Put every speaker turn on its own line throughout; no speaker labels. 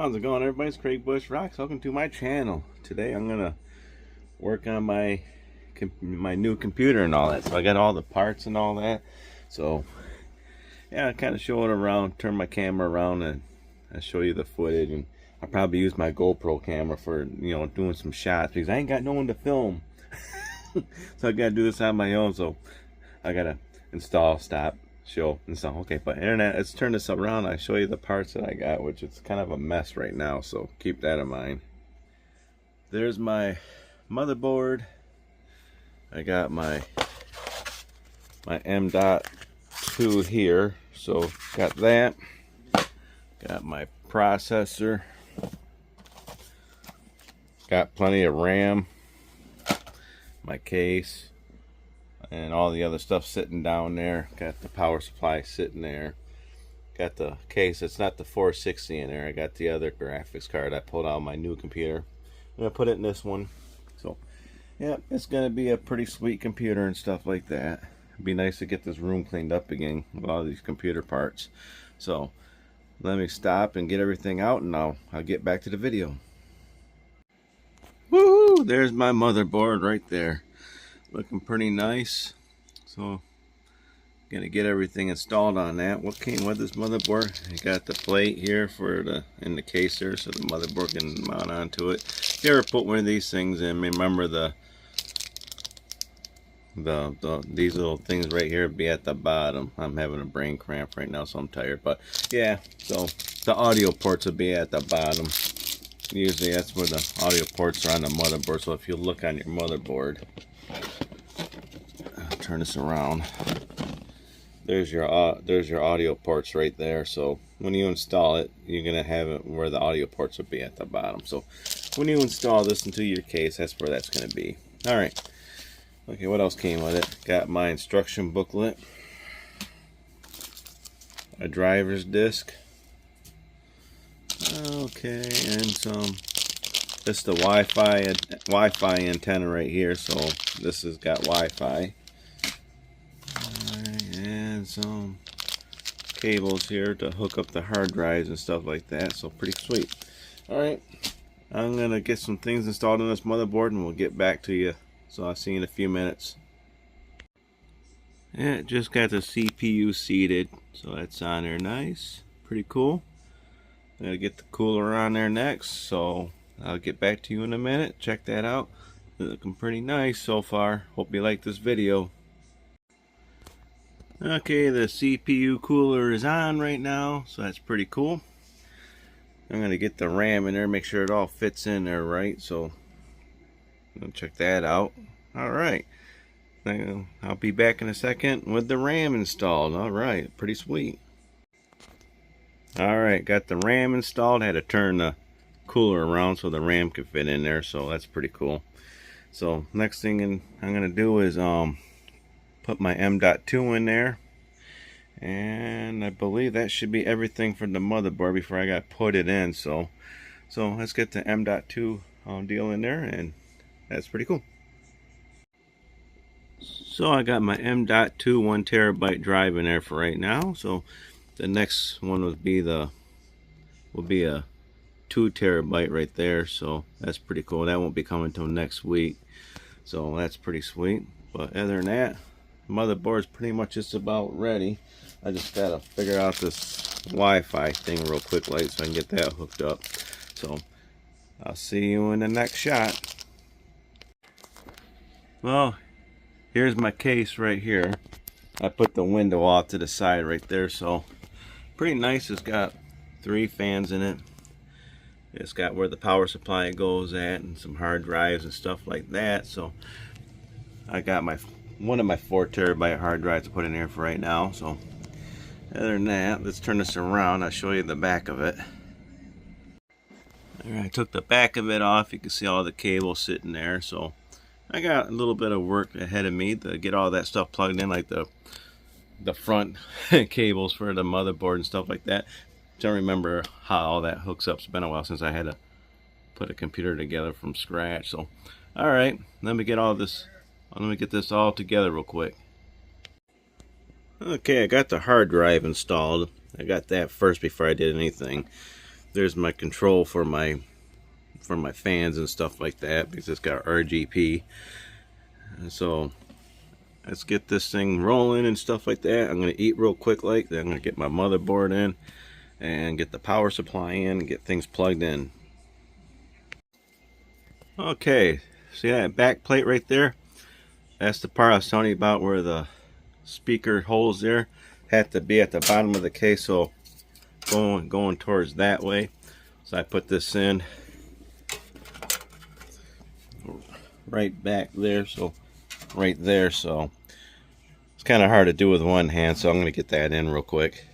How's it going, everybody? It's Craig Bush Rocks. Welcome to my channel. Today I'm gonna work on my new computer and all that. So I got all the parts and all that. So yeah, I kind of show it around, turn my camera around, and I show you the footage. And I'll probably use my GoPro camera for doing some shots because I ain't got no one to film. So I gotta do this on my own. So I gotta install, stop, show, install. Okay, but internet, let's turn this around. I show you the parts that I got, which is kind of a mess right now, so keep that in mind. There's my motherboard. I got my M.2 here, so got that. Got my processor. Got plenty of RAM. My case. And all the other stuff sitting down there. Got the power supply sitting there. Got the case. It's not the 460 in there. I got the other graphics card. I pulled out my new computer. I'm going to put it in this one. So, yeah, it's going to be a pretty sweet computer and stuff like that. It'd be nice to get this room cleaned up again with all these computer parts. So, let me stop and get everything out, and I'll get back to the video. Woohoo! There's my motherboard right there. Looking pretty nice. So gonna get everything installed on that. What came with this motherboard? You got the plate here for in the case there, so the motherboard can mount onto it. If you ever put one of these things in, remember these little things right here be at the bottom. I'm having a brain cramp right now, so I'm tired. But yeah, so the audio ports will be at the bottom. Usually that's where the audio ports are on the motherboard. So if you look on your motherboard, turn this around, there's your audio ports right there. So when you install it, you're gonna have it where the audio ports will be at the bottom. So when you install this into your case, that's where that's gonna be. All right. Okay, what else came with it? Got my instruction booklet, a driver's disc, okay, and some. This is the Wi-Fi antenna right here, so this has got Wi-Fi. Alright, and some cables here to hook up the hard drives and stuff like that, so pretty sweet. Alright, I'm gonna get some things installed on this motherboard and we'll get back to you. So I'll see you in a few minutes. Yeah, just got the CPU seated, so that's on there nice. Pretty cool. I'm gonna get the cooler on there next, so I'll get back to you in a minute. Check that out. It's looking pretty nice so far. Hope you like this video. Okay, the CPU cooler is on right now, so that's pretty cool. I'm going to get the RAM in there, make sure it all fits in there right. So I'll check that out. Alright. I'll be back in a second with the RAM installed. Alright, pretty sweet. Alright, got the RAM installed. Had to turn the cooler around so the RAM could fit in there, so that's pretty cool. So next thing I'm gonna do is put my M.2 in there, and I believe that should be everything for the motherboard before I got put it in. So let's get the M.2 deal in there, and that's pretty cool. So I got my M.2 1TB drive in there for right now. So the next one will be a 2 terabyte right there, so that's pretty cool. That won't be coming until next week, so that's pretty sweet. But other than that, the motherboard's pretty much just about ready. I just gotta figure out this Wi-Fi thing real quick, so I can get that hooked up. So I'll see you in the next shot. Well, here's my case right here. I put the window off to the side right there, so pretty nice. It's got 3 fans in it. It's got where the power supply goes at and some hard drives and stuff like that. So I got one of my 4 terabyte hard drives to put in here for right now. So other than that, let's turn this around. I'll show you the back of it. Alright, I took the back of it off. You can see all the cables sitting there. So I got a little bit of work ahead of me to get all that stuff plugged in, like the front cables for the motherboard and stuff like that. Don't remember how all that hooks up. It's been a while since I had to put a computer together from scratch. So alright, let me get this all together real quick. Okay, I got the hard drive installed. I got that first before I did anything. there's my control for my fans and stuff like that, because it's got RGB. And so let's get this thing rolling and stuff like that. I'm gonna eat real quick, then I'm gonna get my motherboard in and get the power supply in and get things plugged in. Okay, see that back plate right there? That's the part I was telling you about, where the speaker holes there had to be at the bottom of the case, so going towards that way. So I put this in right back there, so right there. So it's kind of hard to do with one hand, so I'm going to get that in real quick.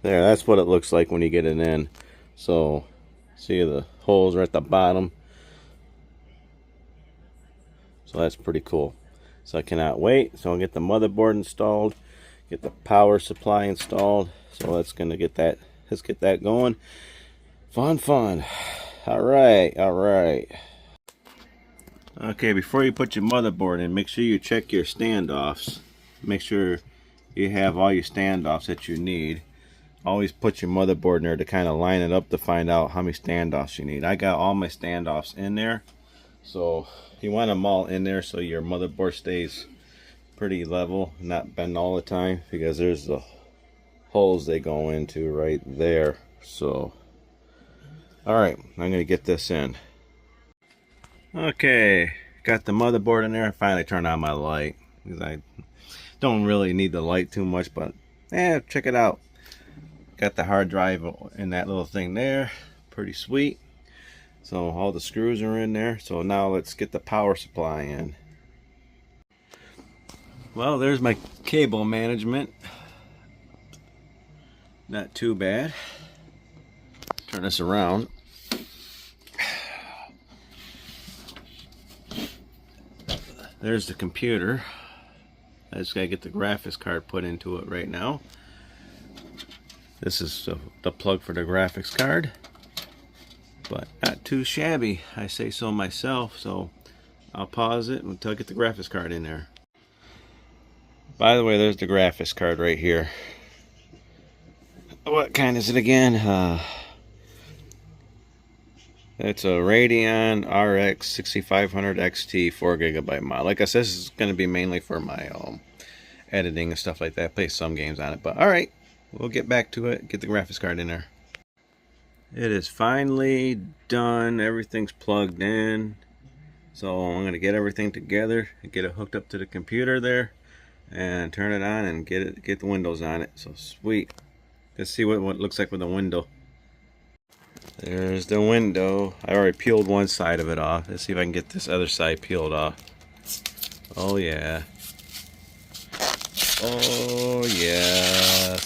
There, that's what it looks like when you get it in. So see, the holes are at the bottom, so that's pretty cool. So I cannot wait. So I'll get the motherboard installed, get the power supply installed. So let's get that going. Fun. All right. Okay, before you put your motherboard in, make sure you check your standoffs. Make sure you have all your standoffs that you need. Always put your motherboard in there to kind of line it up to find out how many standoffs you need. I got all my standoffs in there, so you want them all in there so your motherboard stays pretty level, not bend all the time, because there's the holes they go into right there. So alright, I'm gonna get this in. Okay, got the motherboard in there. I finally turned on my light, because I don't really need the light too much, but check it out. Got the hard drive in that little thing there, pretty sweet. So all the screws are in there. So now let's get the power supply in. Well, there's my cable management. Not too bad. Turn this around. There's the computer. I just gotta get the graphics card put into it right now. This is the plug for the graphics card, but not too shabby, I say so myself. So I'll pause it until I get the graphics card in there. By the way, there's the graphics card right here. What kind is it again? It's a Radeon RX 6500 XT 4GB model. Like I said, this is going to be mainly for my editing and stuff like that. Play some games on it, but alright, we'll get back to it. Get the graphics card in there. It is finally done. Everything's plugged in. So I'm going to get everything together and get it hooked up to the computer there and turn it on and get the windows on it. So sweet. Let's see what it looks like with the window. There's the window. I already peeled one side of it off. Let's see if I can get this other side peeled off. Oh yeah. Oh yes.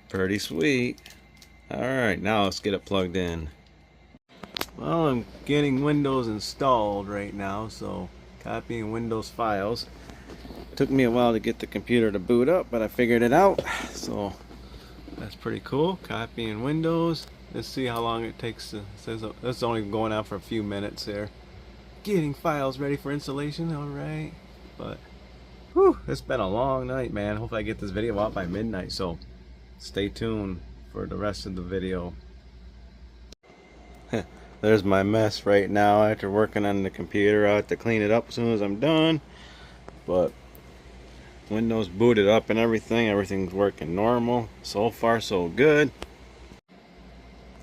Pretty sweet. Alright, now let's get it plugged in. Well, I'm getting Windows installed right now, so copying Windows files. Took me a while to get the computer to boot up, but I figured it out. So that's pretty cool. Copying Windows. Let's see how long it takes to, it says it's only going on for a few minutes there. Getting files ready for installation, alright. But whew, it's been a long night, man. Hopefully I get this video out by midnight, so stay tuned for the rest of the video. There's my mess right now. After working on the computer, I have to clean it up as soon as I'm done. But Windows booted up and everything's working normal. So far so good.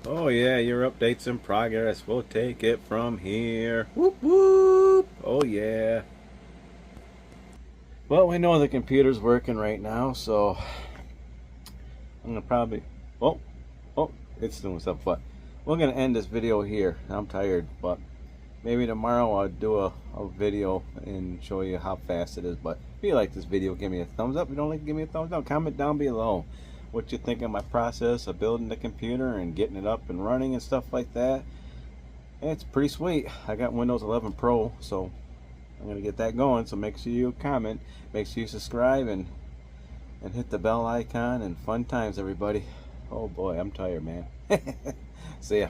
Oh yeah, your update's in progress. We'll take it from here. Whoop whoop. Oh yeah. Well, we know the computer's working right now, so I'm gonna probably oh it's doing stuff. But we're gonna end this video here. I'm tired, but maybe tomorrow I'll do a video and show you how fast it is. But if you like this video, give me a thumbs up. If you don't like it, give me a thumbs down. Comment down below what you think of my process of building the computer and getting it up and running and stuff like that. And it's pretty sweet. I got Windows 11 Pro, so I'm gonna get that going. So make sure you comment, make sure you subscribe, and hit the bell icon. And fun times, everybody. Oh boy, I'm tired, man. See ya.